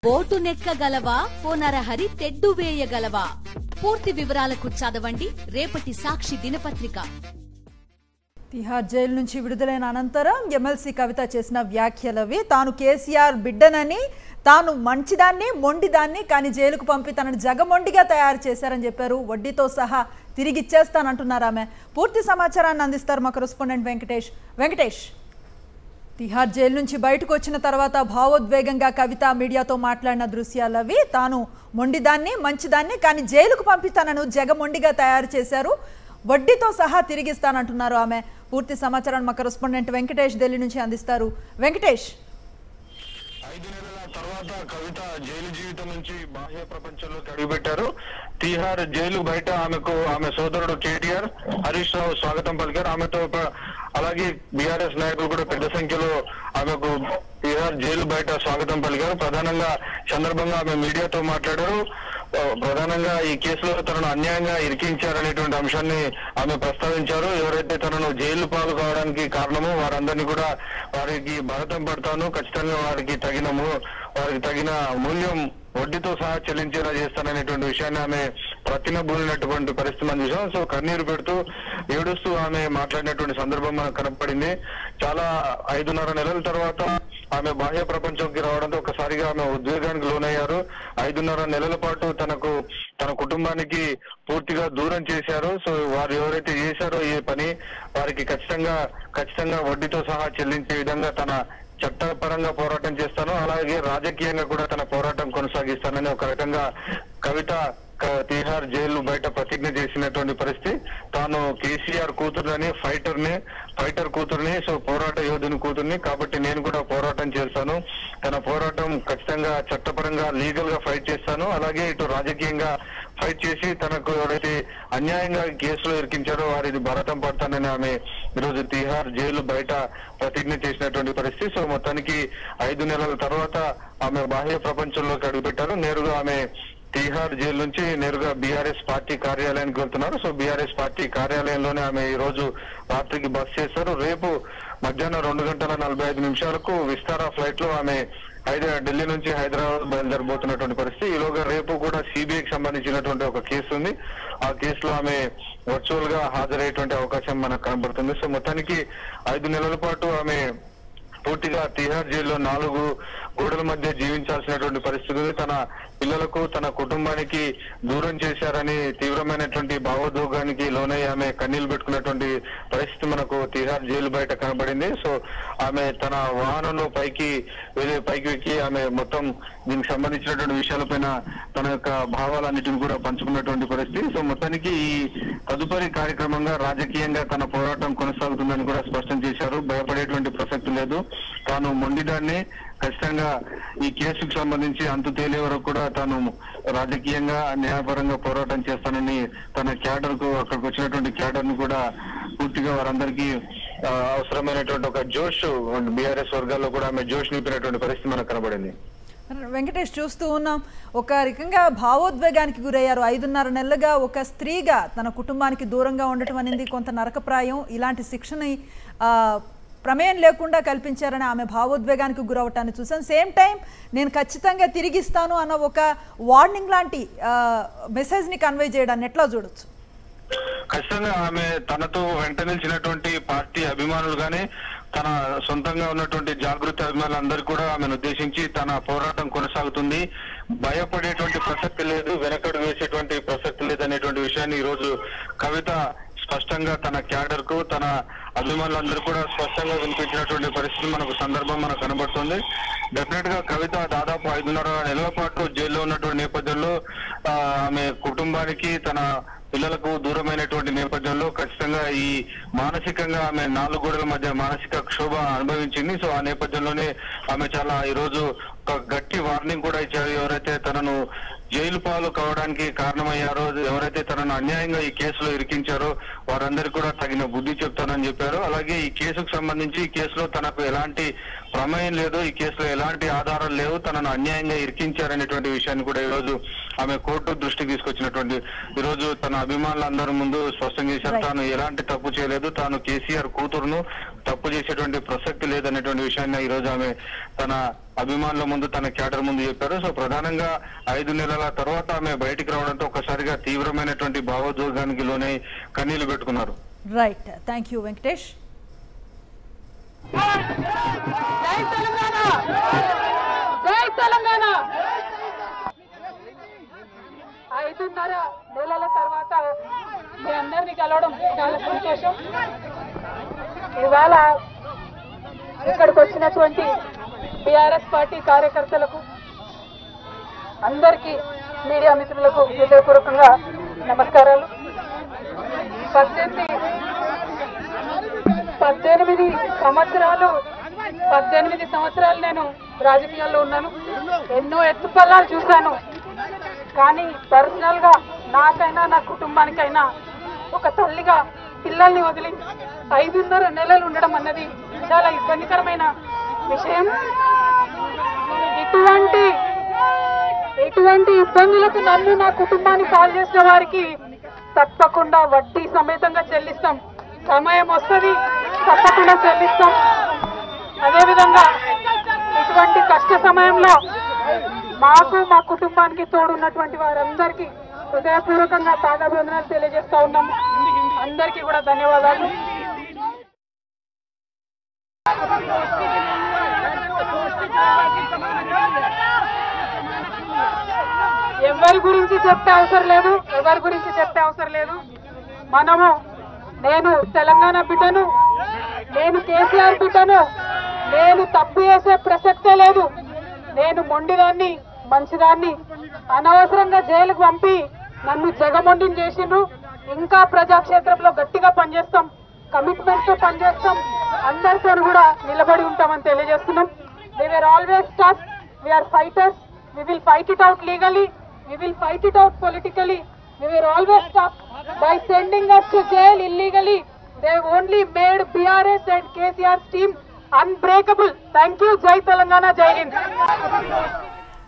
Boat నెక్కగలవా ఓ నరహరి తెడ్డు వేయగలవా? పూర్తి వివరాలకు చదవండి రేపటి సాక్షి దినపత్రిక. తిహార్ జైలు నుంచి విడుదలైన అనంతరం ఎమ్మెల్సీ కవిత చేసిన వ్యాఖ్యలవి. తాను కేసీఆర్ బిడ్డనని, తాను మంచిదాన్ని మొండిదాన్ని, కానీ జైలుకు పంపి తనను జగమొండిగా తయారు చేశారని చెప్పారు. వడ్డీతో సహా తిరిగి ఇచ్చేస్తానంటున్నారు ఆమె. పూర్తి సమాచారాన్ని అందిస్తారు మా కరెస్పాండెంట్ వెంకటేష్. తిహార్ జైలు నుంచి బయటకు వచ్చిన తర్వాత భావోద్వేగంగా కవిత మీడియాతో మాట్లాడిన దృశ్యాలవి. తాను మొండిదాన్ని, మంచిదాన్ని, కానీ జైలుకు పంపి తనను జగమొండిగా తయారు చేశారు, వడ్డీతో సహా తిరిగిస్తానంటున్నారు ఆమె. పూర్తి సమాచారాన్ని మా కరెస్పాండెంట్ వెంకటేష్ ఢిల్లీ నుంచి అందిస్తారు. వెంకటేష్, 5 నెలల తర్వాత కవిత జైలు జీవితం నుంచి బాహ్య ప్రపంచంలోకి అడుగుపెట్టారు. తిహార్ జైలు బయట ఆమె సోదరుడు కేటీఆర్, హరీష్ రావు స్వాగతం పలికారు. ఆమెతో అలాగే బీఆర్ఎస్ నాయకులు కూడా పెద్ద సంఖ్యలో ఆమెకు తిహార్ జైలు బయట స్వాగతం పలికారు. ప్రధానంగా సందర్భంగా ఆమె మీడియాతో మాట్లాడారు. ప్రధానంగా ఈ కేసులో తనను అన్యాయంగా ఇరికించారనేటువంటి అంశాన్ని ఆమె ప్రస్తావించారు. ఎవరైతే తనను జైలు పాలు కావడానికి కారణమో వారందరినీ కూడా వారికి భరతం పడతాను, ఖచ్చితంగా వారికి తగిన మూల్యం వడ్డీతో సహా చెల్లించేలా చేస్తాననేటువంటి విషయాన్ని ఆమె ప్రతినబూలినటువంటి పరిస్థితి మనం చూసాం. సో కన్నీరు పెడుతూ ఏడుస్తూ ఆమె మాట్లాడినటువంటి సందర్భం మనకు కనపడింది. చాలా 5.5 నెలల తర్వాత ఆమె బాహ్య ప్రపంచంకి రావడంతో ఒకసారిగా ఆమె ఉద్వేగానికి లోనయ్యారు. 5.5 నెలల పాటు తన కుటుంబానికి పూర్తిగా దూరం చేశారు. సో వారు ఎవరైతే చేశారో ఈ పని వారికి ఖచ్చితంగా వడ్డీతో సహా చెల్లించే విధంగా తన చట్టపరంగా పోరాటం చేస్తాను, అలాగే రాజకీయంగా కూడా తన పోరాటం కొనసాగిస్తానని ఒక రకంగా కవిత తిహార్ జైలు బయట ప్రతిజ్ఞ చేసినటువంటి పరిస్థితి. తాను కేసీఆర్ కూతురుని, ఫైటర్ కూతురుని, సో పోరాట యోధుని కూతుర్ని, కాబట్టి నేను కూడా పోరాటం చేస్తాను. తన పోరాటం ఖచ్చితంగా చట్టపరంగా లీగల్ గా ఫైట్ చేస్తాను, అలాగే ఇటు రాజకీయంగా ఫైట్ చేసి తనకు ఎవరైతే అన్యాయంగా కేసులో ఇరికించారో వారిని భరతం పడతానని ఆమె ఈరోజు తిహార్ జైలు బయట ప్రతిజ్ఞ చేసినటువంటి పరిస్థితి. సో మొత్తానికి 5 నెలల తర్వాత ఆమె బాహ్య ప్రపంచంలోకి అడుగుపెట్టారు. నేరుగా ఆమె తిహార్ జైలు నుంచి నేరుగా బీఆర్ఎస్ పార్టీ కార్యాలయానికి వెళ్తున్నారు. సో బీఆర్ఎస్ పార్టీ కార్యాలయంలోనే ఆమె ఈ రోజు రాత్రికి బస్ చేస్తారు. రేపు మధ్యాహ్నం 2:45 విస్తారా ఫ్లైట్ లో ఆమె ఢిల్లీ నుంచి హైదరాబాద్ బయలుదేరబోతున్నటువంటి పరిస్థితి. ఈలోగా రేపు కూడా సిబిఐకి సంబంధించినటువంటి ఒక కేసు ఉంది. ఆ కేసులో ఆమె వర్చువల్ గా హాజరయ్యేటువంటి అవకాశం మనకు కనబడుతుంది. సో మొత్తానికి 5 నెలల పాటు ఆమె పూర్తిగా తిహార్ జైల్లో 4 గోడల మధ్య జీవించాల్సినటువంటి పరిస్థితి. తన పిల్లలకు, తన కుటుంబానికి దూరం చేశారని తీవ్రమైనటువంటి భావోద్వేగానికి లోనై ఆమె కన్నీళ్లు పెట్టుకున్నటువంటి పరిస్థితి మనకు తిహార్ జైలు బయట కనబడింది. సో ఆమె తన వాహనంలో పైకి ఎక్కి ఆమె మొత్తం దీనికి సంబంధించినటువంటి విషయాలపైన తన యొక్క భావాలన్నిటిని కూడా పంచుకున్నటువంటి పరిస్థితి. సో మొత్తానికి ఈ తదుపరి కార్యక్రమంగా రాజకీయంగా తన పోరాటం కొనసాగుతుందని కూడా స్పష్టం చేశారు. భయపడేటువంటి ప్రసక్తి లేదు, తాను మొండిదాన్ని, ఖచ్చితంగా ఈ కేసుకు సంబంధించి అంతు తేలే వరకు కూడా తాను రాజకీయంగా న్యాయపరంగా పోరాటం చేస్తానని తన క్యాడర్ కు, అక్కడికి వచ్చినటువంటి క్యాడర్ ను కూడా పూర్తిగా వారందరికీ అవసరమైనటువంటి ఒక జోష్ బీఆర్ఎస్ వర్గాల్లో కూడా ఆమె జోష్ నింపినటువంటి పరిస్థితి మనకు కనబడింది. వెంకటేష్, చూస్తూ ఉన్నాం ఒక రకంగా భావోద్వేగానికి గురయ్యారు. 5.5 నెలలుగా ఒక స్త్రీగా తన కుటుంబానికి దూరంగా ఉండటం అనేది కొంత నరకప్రాయం. ఇలాంటి శిక్షని ప్రమేయం లేకుండా కల్పించారని ఆమె భావోద్వేగానికి గురవటాన్ని చూసాం. సేమ్ టైం నేను ఖచ్చితంగా తిరిగిస్తాను అన్న ఒక వార్నింగ్ లాంటి మెసేజ్ ని కన్వే చేయడాన్ని ఎట్లా చూడొచ్చు? ఖచ్చితంగా ఆమె తనతో వెంట నిలిచినటువంటి పార్టీ అభిమానులు గానీ, తన సొంతంగా ఉన్నటువంటి జాగృతి అభిమానులందరూ కూడా ఆమెను ఉద్దేశించి తన పోరాటం కొనసాగుతుంది, భయపడేటువంటి ప్రసక్తి లేదు, వెనకడు వేసేటువంటి ప్రసక్తి లేదు అనేటువంటి విషయాన్ని ఈ రోజు కవిత స్పష్టంగా తన క్యాడర్ కు, తన అభిమానులందరూ కూడా స్పష్టంగా వినిపించినటువంటి పరిస్థితి సందర్భం మనకు కనబడుతుంది. డెఫినెట్ గా కవిత దాదాపు 5.5 నెలల పాటు జైల్లో ఉన్నటువంటి నేపథ్యంలో ఆమె కుటుంబానికి, తన పిల్లలకు దూరమైనటువంటి నేపథ్యంలో ఖచ్చితంగా ఈ మానసికంగా ఆమె 4 గోడల మధ్య మానసిక క్షోభ అనుభవించింది. సో ఆ నేపథ్యంలోనే ఆమె చాలా ఈ రోజు ఒక గట్టి వార్నింగ్ కూడా ఇచ్చారు. ఎవరైతే తనను జైలు పాలు కావడానికి కారణమయ్యారో, ఎవరైతే తనను అన్యాయంగా ఈ కేసులో ఇరికించారో వారందరికీ కూడా తగిన బుద్ధి చెప్తానని చెప్పారు. అలాగే ఈ కేసుకు సంబంధించి ఈ కేసులో తనకు ఎలాంటి ప్రమేయం లేదు, ఈ కేసులో ఎలాంటి ఆధారాలు లేవు, తనను అన్యాయంగా ఇరికించారనేటువంటి విషయాన్ని కూడా ఈ రోజు ఆమె కోర్టు దృష్టికి తీసుకొచ్చినటువంటి ఈ రోజు తన అభిమానులందరి ముందు స్పష్టం చేశారు. తాను ఎలాంటి తప్పు చేయలేదు, తాను కేసీఆర్ కూతురును, తప్పు చేసేటువంటి ప్రసక్తి లేదనేటువంటి విషయాన్ని ఈ రోజు ఆమె తన అభిమానుల ముందు తన క్యాడర్ ముందు చెప్పారు. సో ప్రధానంగా 5 నెలల తర్వాత ఆమె బయటికి రావడంతో ఒక్కసారిగా తీవ్రమైనటువంటి భావోద్వేగానికి లోనే కన్నీళ్లు పెట్టుకున్నారు. Right, thank you Venkatesh. జై తెలంగాణ, జై తెలంగాణ. 5.5 నెలల తర్వాత మీ అందరినీ కలవడం చాలా సంతోషం. ఇవాళ ఇక్కడికి వచ్చినటువంటి టిఆర్ఎస్ పార్టీ కార్యకర్తలకు అందరికీ మీడియా మిత్రులకు హృదయపూర్వకంగా నమస్కారాలు. 18 సంవత్సరాలు నేను రాజకీయాల్లో ఉన్నాను. ఎన్నో ఎత్తుపల్లాలు చూశాను. కానీ పర్సనల్ గా నాకైనా నా కుటుంబానికైనా ఒక తల్లిగా పిల్లల్ని వదిలి 5.5 నెలలు ఉండడం అన్నది చాలా ఇబ్బందికరమైన విషయం. ఇటువంటి ఇబ్బందులకు నన్ను నా కుటుంబాన్ని పాలు చేసిన వారికి తప్పకుండా వడ్డీ సమేతంగా చెల్లిస్తాం. సమయం వస్తుంది, తప్పకుండా చెల్లిస్తాం. అదేవిధంగా ఇటువంటి కష్ట సమయంలో మాకు మా కుటుంబానికి తోడున్నటువంటి వారందరికీ హృదయపూర్వకంగా పాదాభివందనాలు తెలియజేస్తా ఉన్నాం. అందరికీ కూడా ధన్యవాదాలు. ఎవరి గురించి చెప్పే అవసరం లేదు. నేను తెలంగాణ బిడ్డను, నేను కేసీఆర్ బిడ్డను. నేను తప్పు చేసే ప్రసక్తే లేదు. నేను మొండిదాన్ని, మంచిదాన్ని. అనవసరంగా జైలుకు పంపి నన్ను జగమొండిని చేసిండ్రు. ఇంకా ప్రజాక్షేత్రంలో గట్టిగా పనిచేస్తాం, కమిట్మెంట్ తో పనిచేస్తాం. అందరితో కూడా నిలబడి ఉంటామని తెలియజేస్తున్నాం. We were always tough. We are fighters. We will fight it out legally. We will fight it out politically. We were always tough. By sending us to jail illegally, they only made BRS and KCR's team unbreakable. Thank you. Jai Telangana, Jai Hind.